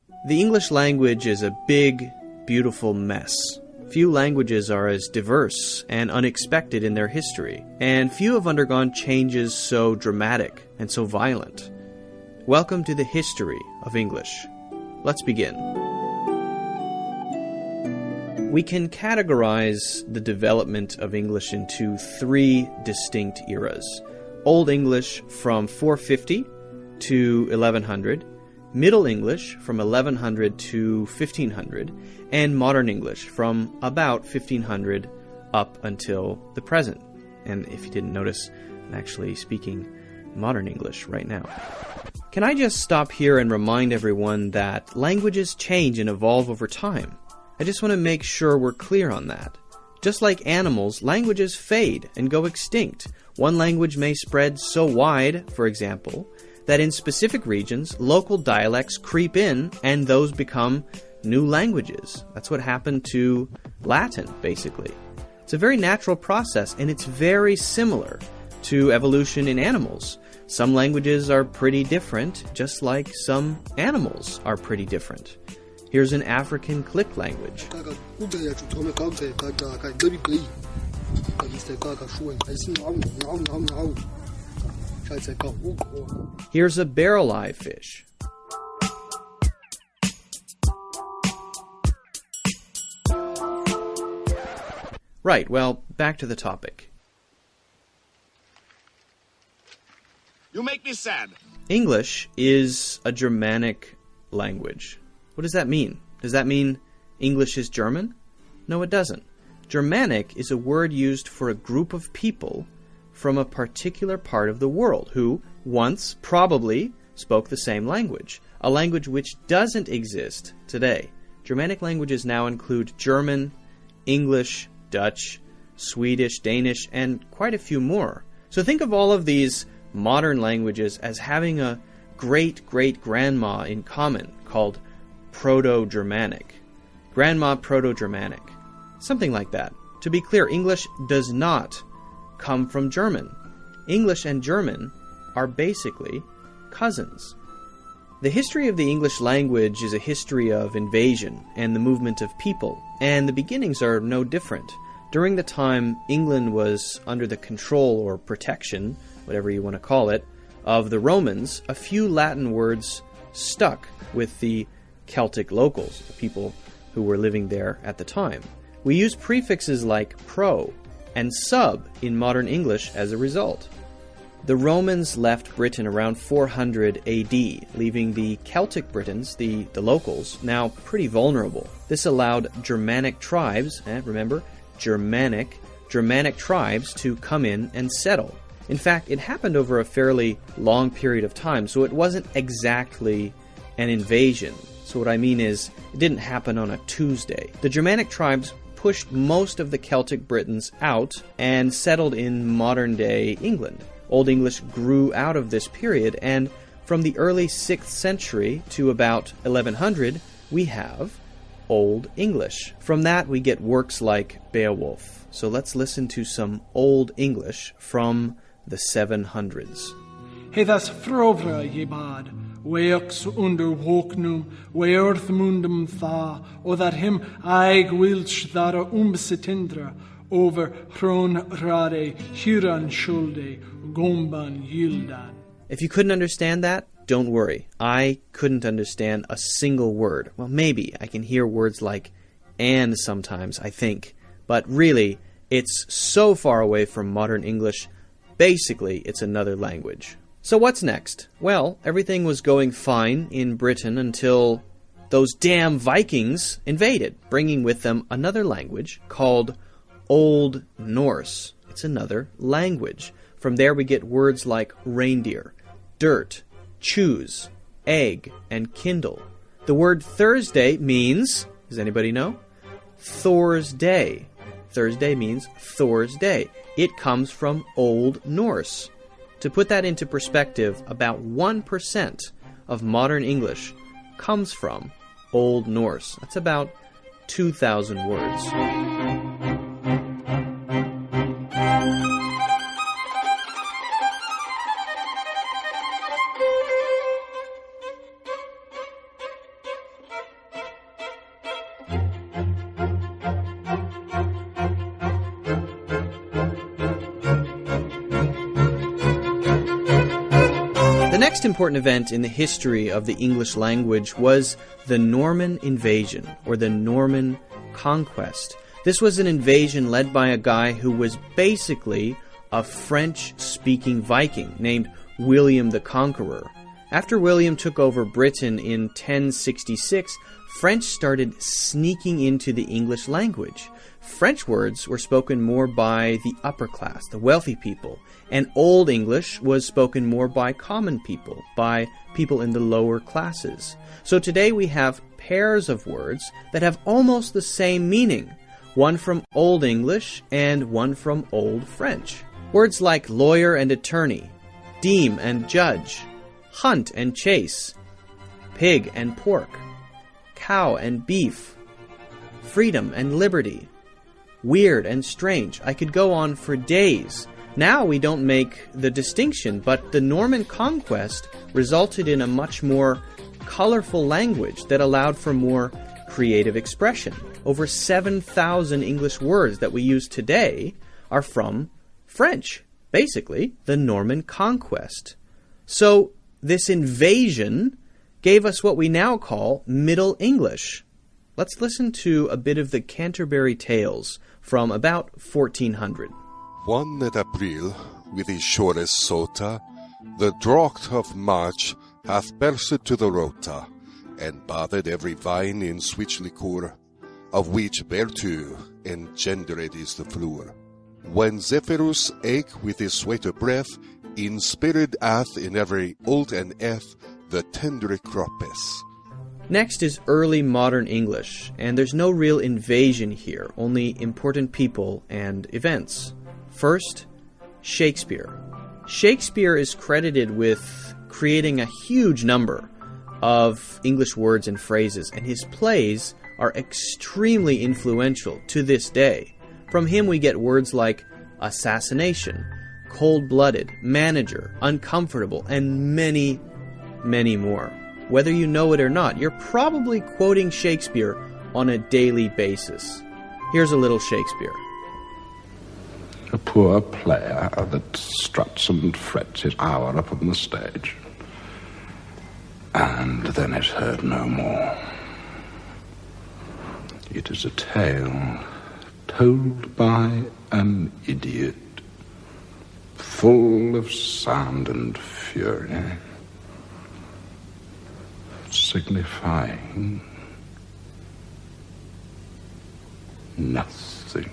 The English language is a big, beautiful mess. Few languages are as diverse and unexpected in their history, and few have undergone changes so dramatic and so violent. Welcome to the history of English. Let's begin. We can categorize the development of English into three distinct eras. Old English from 450 to 1100, Middle English from 1100 to 1500, and Modern English from about 1500 up until the present. And if you didn't notice, I'm actually speaking Modern English right now. Can I just stop here and remind everyone that languages change and evolve over time? I just want to make sure we're clear on that. Just like animals, languages fade and go extinct. One language may spread so wide, for example, that in specific regions, local dialects creep in and those become new languages. That's what happened to Latin, basically. It's a very natural process, and it's very similar to evolution in animals. Some languages are pretty different, just like some animals are pretty different. Here's an African click language. Here's a barrel-eye fish. Right, well, back to the topic. You make me sad. English is a Germanic language. What does that mean? Does that mean English is German? No, it doesn't. Germanic is a word used for a group of people from a particular part of the world who once probably spoke the same language, a language which doesn't exist today. Germanic languages now include German, English, Dutch, Swedish, Danish, and quite a few more. So think of all of these modern languages as having a great-great-grandma in common called ProtoGermanic. Grandma Proto-Germanic. Something like that. To be clear, English does not come from German. English and German are basically cousins. The history of the English language is a history of invasion and the movement of people, and the beginnings are no different. During the time England was under the control or protection, whatever you want to call it, of the Romans, a few Latin words stuck with the Celtic locals, the people who were living there at the time. We use prefixes like pro and sub in modern English as a result. The Romans left Britain around 400 AD, leaving the Celtic Britons, the locals, now pretty vulnerable. This allowed Germanic tribes, remember, Germanic tribes to come in and settle. In fact, it happened over a fairly long period of time, so it wasn't exactly an invasion. So what I mean is, it didn't happen on a Tuesday. The Germanic tribes pushed most of the Celtic Britons out and settled in modern-day England. Old English grew out of this period, and from the early 6th century to about 1100, we have Old English. From that, we get works like Beowulf. So let's listen to some Old English from the 700s. Heddas frovra je bad, weox under hognum, weorth mundum tha, o that him aig wilch thara setindra, over hron rade, huran shulde, gomban yildan. If you couldn't understand that, don't worry. I couldn't understand a single word. Well, maybe I can hear words like and sometimes, I think. But really, it's so far away from modern English, basically it's another language. So what's next? Well, everything was going fine in Britain until those damn Vikings invaded, bringing with them another language called Old Norse. It's another language. From there we get words like reindeer, dirt, choose, egg, and kindle. The word Thursday means, does anybody know? Thor's Day. Thursday means Thor's Day. It comes from Old Norse. To put that into perspective, about 1% of modern English comes from Old Norse. That's about 2,000 words. important event in the history of the English language was the Norman invasion, or the Norman conquest. This was an invasion led by a guy who was basically a French-speaking Viking named William the Conqueror. After William took over Britain in 1066, French started sneaking into the English language. French words were spoken more by the upper class, the wealthy people, and Old English was spoken more by common people, by people in the lower classes. So today we have pairs of words that have almost the same meaning, one from Old English and one from Old French. Words like lawyer and attorney, deem and judge, hunt and chase, pig and pork, cow and beef, freedom and liberty, weird and strange. I could go on for days. Now we don't make the distinction, but the Norman conquest resulted in a much more colorful language that allowed for more creative expression. Over 7,000 English words that we use today are from French, basically the Norman conquest. So this invasion gave us what we now call Middle English. Let's listen to a bit of the Canterbury Tales from about 1400. One at April, with his shortest sota, the drought of March hath burst to the rota, and bathed every vine in sweet liquor, of which thereto engendered is the flower. When Zephyrus eke with his sweeter breath, inspired hath in every old and eth the tender croppes. Next is early modern English, and there's no real invasion here, only important people and events. First, Shakespeare. Shakespeare is credited with creating a huge number of English words and phrases, and his plays are extremely influential to this day. From him we get words like assassination, cold-blooded, manager, uncomfortable, and many, many more. Whether you know it or not, you're probably quoting Shakespeare on a daily basis. Here's a little Shakespeare. A poor player that struts and frets his hour upon the stage, and then is heard no more. It is a tale told by an idiot, full of sound and fury, signifying nothing.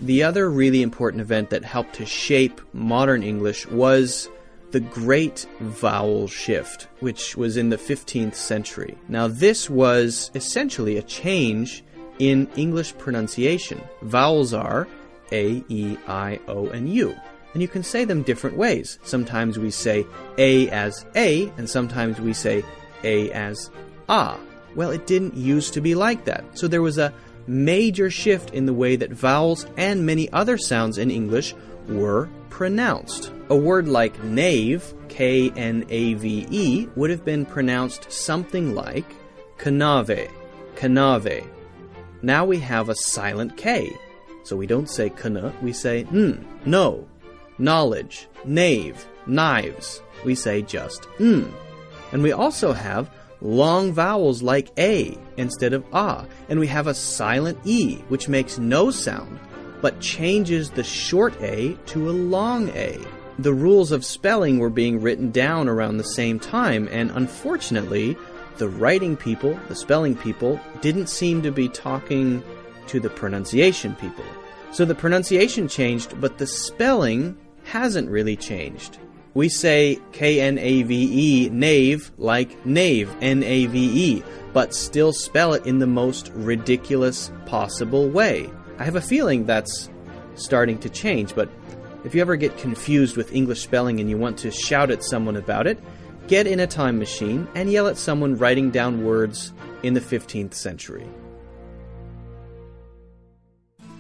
The other really important event that helped to shape modern English was the Great Vowel Shift, which was in the 15th century. Now, this was essentially a change in English pronunciation. Vowels are A, E, I, O, and U. And you can say them different ways. Sometimes we say A as A, and sometimes we say A as Ah. Well, it didn't used to be like that. So there was a major shift in the way that vowels and many other sounds in English were pronounced. A word like knave, K-N-A-V-E, would have been pronounced something like kanave, kanave. Now we have a silent K. So we don't say kana, we say no. Knowledge, knave, knives. We say just And we also have long vowels like A instead of Ah. And we have a silent E, which makes no sound, but changes the short A to a long A. The rules of spelling were being written down around the same time, and unfortunately, the writing people, the spelling people, didn't seem to be talking to the pronunciation people. So the pronunciation changed, but the spelling hasn't really changed. We say K-N-A-V-E, knave, like knave, N-A-V-E, but still spell it in the most ridiculous possible way. I have a feeling that's starting to change, but if you ever get confused with English spelling and you want to shout at someone about it, get in a time machine and yell at someone writing down words in the 15th century.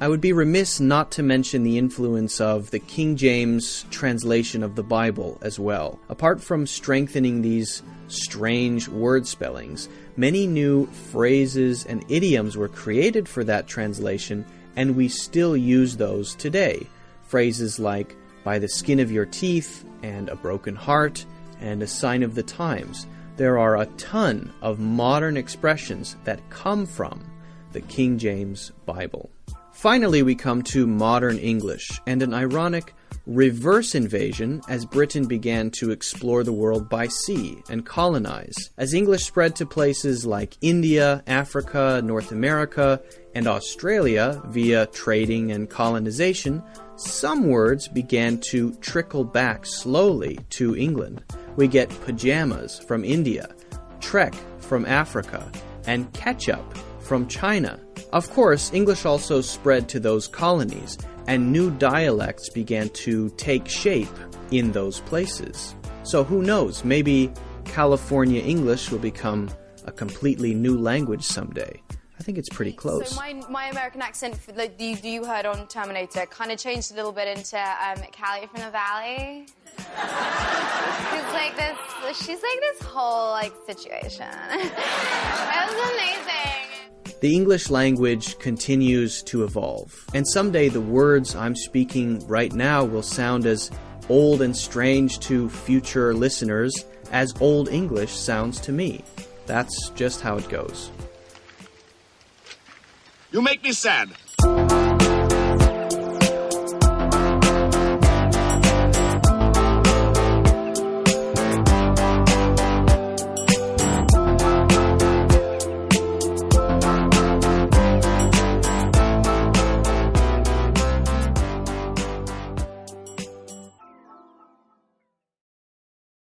I would be remiss not to mention the influence of the King James translation of the Bible as well. Apart from strengthening these strange word spellings, many new phrases and idioms were created for that translation, and we still use those today. Phrases like, by the skin of your teeth, and a broken heart, and a sign of the times. There are a ton of modern expressions that come from the King James Bible. Finally, we come to modern English, and an ironic reverse invasion as Britain began to explore the world by sea and colonize. As English spread to places like India, Africa, North America, and Australia via trading and colonization, some words began to trickle back slowly to England. We get pajamas from India, trek from Africa, and ketchup from China. Of course, English also spread to those colonies, and new dialects began to take shape in those places. So who knows, maybe California English will become a completely new language someday. I think it's pretty close. So my American accent, like you heard on Terminator, kind of changed a little bit into Callie from the Valley. She's like this whole situation. That was amazing. The English language continues to evolve, and someday the words I'm speaking right now will sound as old and strange to future listeners as Old English sounds to me. That's just how it goes. You make me sad.